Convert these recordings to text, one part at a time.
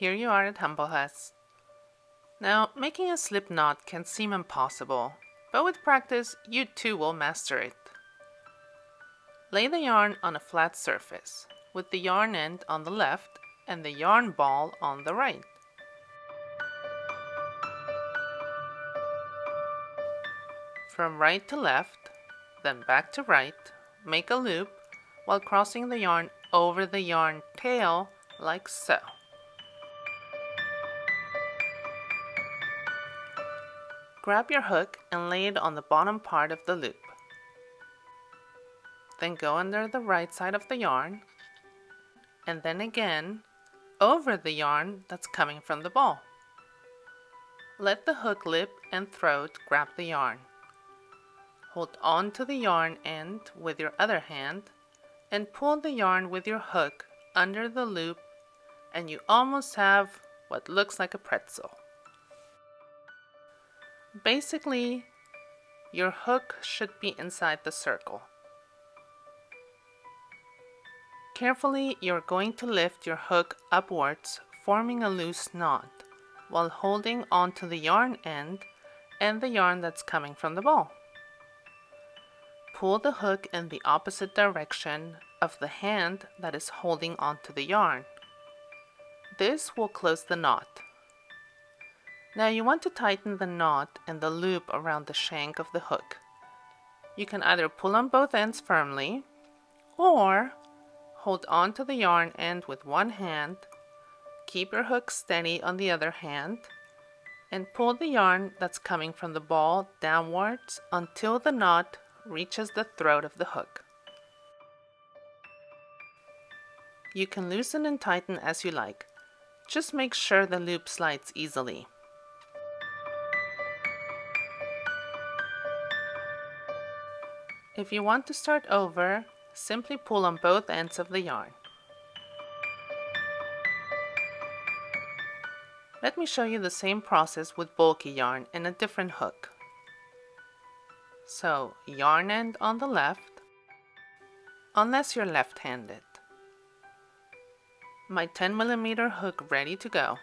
here you are at Humble Huss. Now, making a slip knot can seem impossible, but with practice, you too will master it. Lay the yarn on a flat surface, with the yarn end on the left and the yarn ball on the right. From right to left, then back to right, make a loop while crossing the yarn over the yarn tail like so. Grab your hook and lay it on the bottom part of the loop. Then go under the right side of the yarn, and then again over the yarn that's coming from the ball. Let the hook lip and throat grab the yarn. Hold on to the yarn end with your other hand and pull the yarn with your hook under the loop, and you almost have what looks like a pretzel. Basically, your hook should be inside the circle. Carefully, you're going to lift your hook upwards, forming a loose knot, while holding onto the yarn end and the yarn that's coming from the ball. Pull the hook in the opposite direction of the hand that is holding onto the yarn. This will close the knot. Now you want to tighten the knot and the loop around the shank of the hook. You can either pull on both ends firmly, or hold on to the yarn end with one hand, keep your hook steady on the other hand, and pull the yarn that's coming from the ball downwards until the knot reaches the throat of the hook. You can loosen and tighten as you like. Just make sure the loop slides easily. If you want to start over, simply pull on both ends of the yarn. Let me show you the same process with bulky yarn and a different hook. So, yarn end on the left, unless you're left-handed. My 10mm hook ready to go.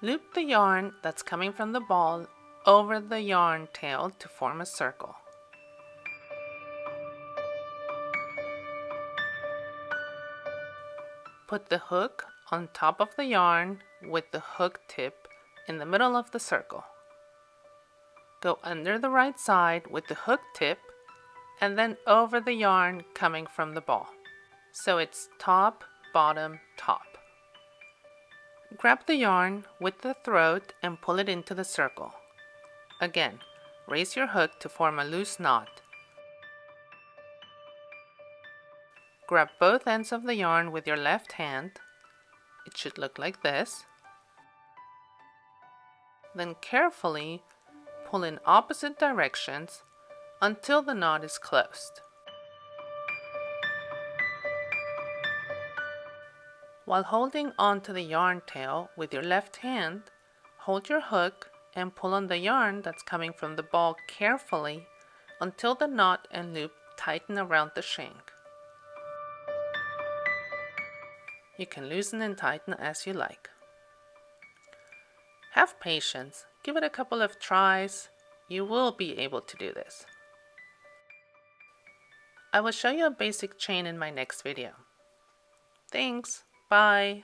Loop the yarn that's coming from the ball over the yarn tail to form a circle. Put the hook on top of the yarn with the hook tip in the middle of the circle. Go under the right side with the hook tip and then over the yarn coming from the ball. So it's top, bottom, top. Grab the yarn with the throat and pull it into the circle. Again, raise your hook to form a loose knot. Grab both ends of the yarn with your left hand. It should look like this. Then carefully pull in opposite directions until the knot is closed. While holding onto the yarn tail with your left hand, hold your hook and pull on the yarn that's coming from the ball carefully until the knot and loop tighten around the shank. You can loosen and tighten as you like. Have patience, give it a couple of tries, you will be able to do this. I will show you a basic chain in my next video. Thanks, bye!